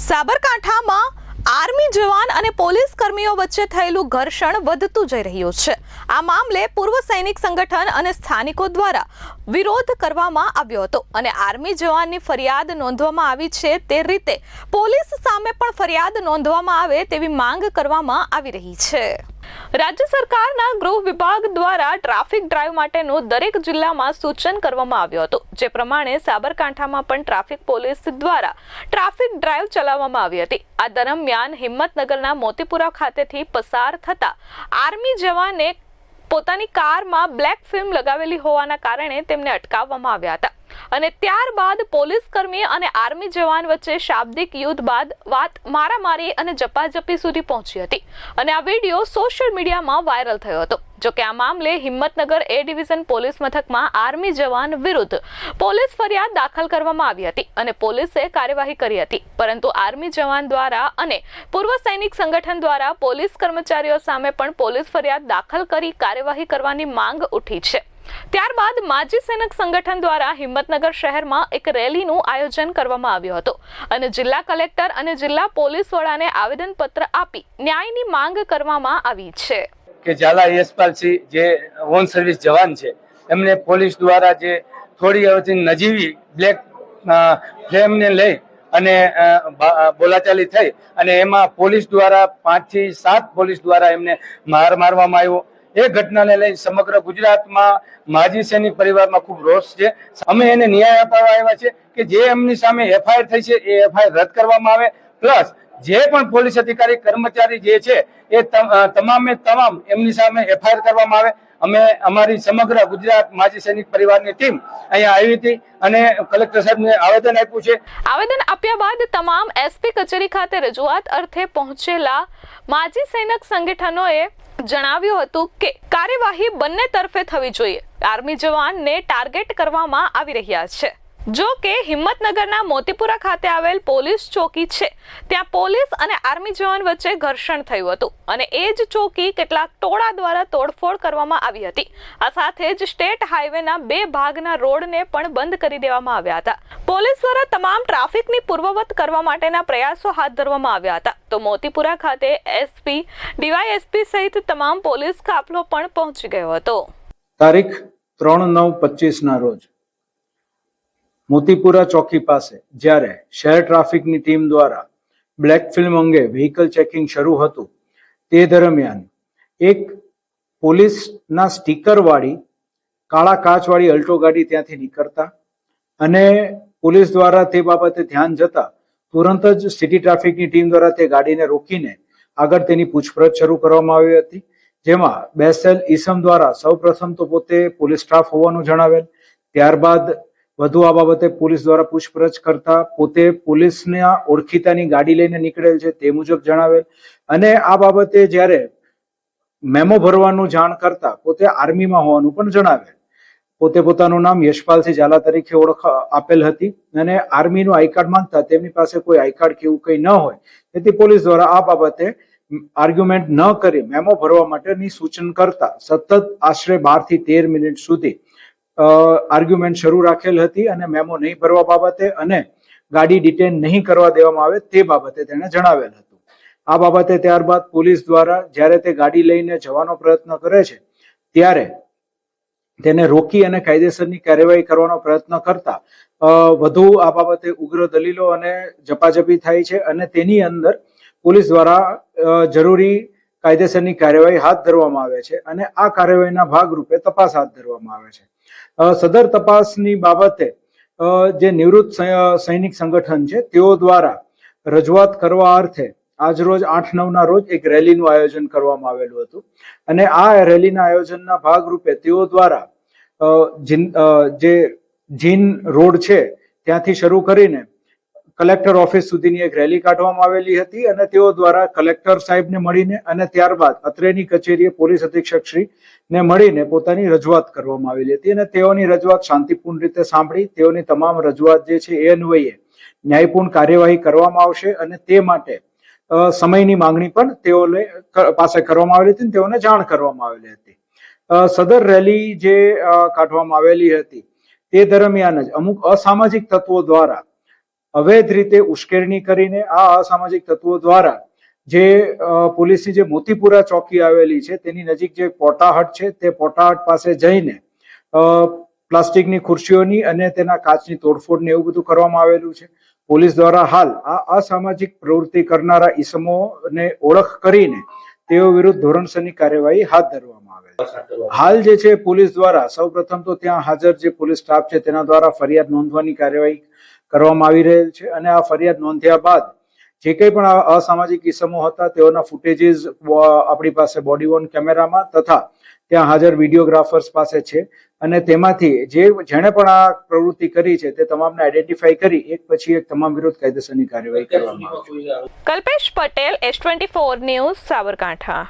સાબરકાંઠામાં આર્મી જવાન અને પોલીસ કર્મીઓ વચ્ચે થયેલું ઘર્ષણ વધતું જઈ રહ્યું છે। આ મામલે પૂર્વ સૈનિક સંગઠન અને સ્થાનિકો દ્વારા વિરોધ કરવામાં આવ્યો હતો અને આર્મી જવાનની ફરિયાદ નોંધવામાં આવી છે તે રીતે પોલીસ સામે પણ ફરિયાદ નોંધવામાં આવે તેવી માંગ કરવામાં આવી રહી છે। રાજ્ય સરકારના ગૃહ વિભાગ દ્વારા ટ્રાફિક ડ્રાઈવ માટેનું દરેક જિલ્લામાં સૂચન કરવામાં આવ્યું હતું, જે પ્રમાણે સાબરકાંઠામાં પણ ટ્રાફિક પોલીસ દ્વારા ટ્રાફિક ડ્રાઈવ ચલાવવામાં આવી હતી। આ દરમિયાન હિંમતનગરના મોતીપુરા ખાતેથી પસાર થતા આર્મી જવાને પોતાની કારમાં બ્લેક ફિલ્મ લગાવેલી હોવાના કારણે તેમને અટકાવવામાં આવ્યા હતા અને ત્યારબાદ પોલીસ કર્મી અને આર્મી જવાન વચ્ચે શાબ્દિક યુદ્ધ બાદ વાત મારામારી અને ઝપાઝપી સુધી પહોંચી હતી અને આ વિડીયો સોશિયલ મીડિયામાં વાયરલ થયો હતો। જોકે આ મામલે હિંમતનગર એ ડિવિઝન પોલીસ મથકમાં આર્મી જવાન વિરુદ્ધ પોલીસ ફરિયાદ દાખલ કરવામાં આવી હતી અને પોલીસે કાર્યવાહી કરી હતી, પરંતુ આર્મી જવાન દ્વારા અને પૂર્વ સૈનિક સંગઠન દ્વારા પોલીસ કર્મચારીઓ સામે પણ પોલીસ ફરિયાદ દાખલ કરી કાર્યવાહી કરવાની માંગ ઉઠી છે। ત્યારબાદ માજી સૈનિક સંગઠન દ્વારા હિંમતનગર શહેરમાં એક રેલીનું આયોજન કરવામાં આવ્યું હતું અને જિલ્લા કલેક્ટર અને જિલ્લા પોલીસ વડાને આવેદનપત્ર આપી ન્યાયની માંગ કરવામાં આવી છે કે ઝાલા યશપાલસિંહ જે ઓન સર્વિસ જવાન છે એમને પોલીસ દ્વારા જે થોડી અવધિ નજીવી બ્લેક ફ્લેમને લઈ અને બોલાચાલી થઈ અને એમાં પોલીસ દ્વારા 5 થી 7 પોલીસ દ્વારા એમને મારવામાં આવ્યો। એ ઘટનાને લઈ સમગ્ર ગુજરાતમાં માજી સૈનિક પરિવારમાં ખૂબ રોષ છે। અમે એને ન્યાય અપાવવા આવ્યા છે કે જે એમની સામે એફઆઈઆર થઈ છે એ એફઆઈઆર રદ કરવામાં આવે, પ્લસ જે પણ પોલીસ અધિકારી કર્મચારી જે છે એ તમામે તમામ એમની સામે એફઆઈઆર કરવામાં આવે। અમે અમારી સમગ્ર ગુજરાત માજી સૈનિક પરિવારની ટીમ અહીંયા આવી હતી અને કલેક્ટર સાહેબને આવેદન આપ્યું છે। આવેદન આપ્યા બાદ તમામ એસપી કચેરી ખાતે રજૂઆત અર્થે પહોંચેલા માજી સૈનિક સંગઠનોએ જણાવ્યું હતું કે કાર્યવાહી બંને તરફે થવી જોઈએ। આર્મી જવાનને ટાર્ગેટ કરવામાં આવી રહ્યા છે। જો કે હિંમતનગરના મોતીપુરા ખાતે આવેલ પોલીસ ચોકી છે ત્યાં પોલીસ અને આર્મી જવાન વચ્ચે ઘર્ષણ થયું હતું અને એ જ ચોકી કેટલાક ટોળા દ્વારા તોડફોડ કરવામાં આવી હતી। આ સાથે જ સ્ટેટ હાઈવેના 2 ભાગના રોડને પણ બંધ કરી દેવામાં આવ્યા હતા। પોલીસ દ્વારા તમામ ટ્રાફિકની પૂર્વવત કરવા માટેના પ્રયાસો હાથ ધરવામાં આવ્યા હતા, તો મોતીપુરા ખાતે એસપી ડીવાયએસપી સહિત તમામ પોલીસ કાફલો પણ પહોંચી ગયો હતો। તારીખ 3/9/25 ના રોજ મોતીપુરા ચોકી પાસે જ્યારે શહેર ટ્રાફિકની ટીમ દ્વારા બ્લેક ફિલ્મ અંગે વ્હીકલ ચેકિંગ શરૂ હતું તે દરમિયાન એક પોલીસના સ્ટીકર વાળી કાળા કાચવાળી અલ્ટો ગાડી ત્યાંથી નીકળતા અને પોલીસ દ્વારા તે બાબતે ધ્યાન જતા તુરંત જ સિટી ટ્રાફિકની ટીમ દ્વારા તે ગાડીને રોકીને આગળ તેની પૂછપરછ શરૂ કરવામાં આવી હતી, જેમાં બેસેલ ઈસમ દ્વારા સૌપ્રથમ તો પોતે પોલીસ સ્ટાફ હોવાનું જણાવેલ, ત્યારબાદ વધુ આ બાબતે પોલીસ દ્વારા પૂછપરછ કરતા પોતે પોલીસના ઓળખીતાની ગાડી લઈને નીકળેલ છે તે મુજબ જણાવેલ અને આ બાબતે જ્યારે મેમો ભરવાનું જાણ કરતા પોતે આર્મીમાં હોવાનું પણ જણાવેલ। પોતે પોતાનું નામ યશપાલસિંહ ઝાલા તરીકે ઓળખ આપેલ હતી અને આર્મીનું આઈ કાર્ડ માંગતા તેમની પાસે કોઈ આઈ કાર્ડ કે એવું કંઈ ન હોય તેથી પોલીસ દ્વારા આ બાબતે આર્ગ્યુમેન્ટ ન કરી મેમો ભરવા માટેની સૂચન કરતા સતત આશરે 12 થી 13 મિનિટ સુધી આર્ગ્યુમેન્ટ શરૂ રાખેલ હતી અને મેમો નહીં ભરવા બાબતે અને ગાડી ડિટેન નહીં કરવા દેવામાં આવે તે બાબતે તેણે જણાવેલ હતું। આ બાબતે ત્યારબાદ પોલીસ દ્વારા જ્યારે તે ગાડી લઈને જવાનો પ્રયત્ન કરે છે ત્યારે તેને રોકી અને કાયદેસરની કાર્યવાહી કરવાનો પ્રયત્ન કરતા વધુ આ બાબતે ઉગ્ર દલીલો અને ઝપાઝપી થાય છે અને તેની અંદર પોલીસ દ્વારા જરૂરી કાયદેસરની કાર્યવાહી હાથ ધરવામાં આવે છે અને આ કાર્યવાહીના ભાગરૂપે તપાસ હાથ ધરવામાં આવે છે। સદર તપાસની બાબતે જે નિવૃત્ત સૈનિક સંગઠન છે તેઓ દ્વારા રજૂઆત કરવા અર્થે આજરોજ 8/9 ના રોજ એક રેલીનું આયોજન કરવામાં આવેલું હતું અને આ રેલીના આયોજનના ભાગરૂપે તેઓ દ્વારા જે જીન રોડ છે ત્યાંથી શરૂ કરીને કલેક્ટર ઓફિસ સુધીની એક રેલી કાઢવામાં આવેલી હતી અને તેઓ દ્વારા કલેક્ટર સાહેબને મળીને અને ત્યારબાદ અત્રેની કચેરીએ પોલીસ અધિક્ષક શ્રીને મળીને પોતાની રજૂઆત કરવામાં આવેલી હતી અને તેઓની રજૂઆત શાંતિપૂર્ણ રીતે સાંભળી તેઓની તમામ રજૂઆત જે છે એ અન્વયે ન્યાયપૂર્ણ કાર્યવાહી કરવામાં આવશે અને તે માટે સમયની માંગણી પણ તેઓને પાસે કરવામાં આવેલી હતી, તેઓને જાણ કરવામાં આવેલી હતી। સદર રેલી જે કાઢવામાં આવેલી હતી તે દરમિયાન જ અમુક અસામાજિક તત્વો દ્વારા અવૈધ રીતે ઉશ્કેરણી કરીને આ અસામાજિક તત્વો દ્વારા જે પોલીસની જે મોતીપુરા ચોકી આવેલી છે તેની નજીક જે પોટાહટ છે તે પોટાહટ પાસે જઈને પ્લાસ્ટિકની ખુરશીઓની અને તેના કાચની તોડફોડ ને એવું બધું કરવામાં આવેલું છે. પોલીસ દ્વારા હાલ આ અસામાજિક પ્રવૃત્તિ કરનારા ઈસમોને ઓળખ કરીને તેઓ વિરુદ્ધ ધોરણસરની કાર્યવાહી હાથ ધરવામાં આવે. હાલ જે છે પોલીસ દ્વારા સૌપ્રથમ તો ત્યાં હાજર જે પોલીસ સ્ટાફ છે તેના દ્વારા ફરિયાદ નોંધવાની કાર્યવાહી કરવામાં આવી રહેલ છે અને આ ફરિયાદ નોંધ્યા બાદ જે કંઈ પણ અસામાજિક ઈસમો હતા તેઓના ફૂટેજીસ આપણી પાસે બોડી વોર્ન કેમેરામાં તથા ત્યાં હાજર વિડીયોગ્રાફર્સ પાસે છે અને તેમાંથી જેણે પણ આ પ્રવૃત્તિ કરી છે તે તમામને આઈડેન્ટિફાઈ કરી એક પછી એક તમામ વિરુદ્ધ કાયદેસરની કાર્યવાહી કરવામાં આવશે. Kalpesh Patel, S24 news, Sabarkantha.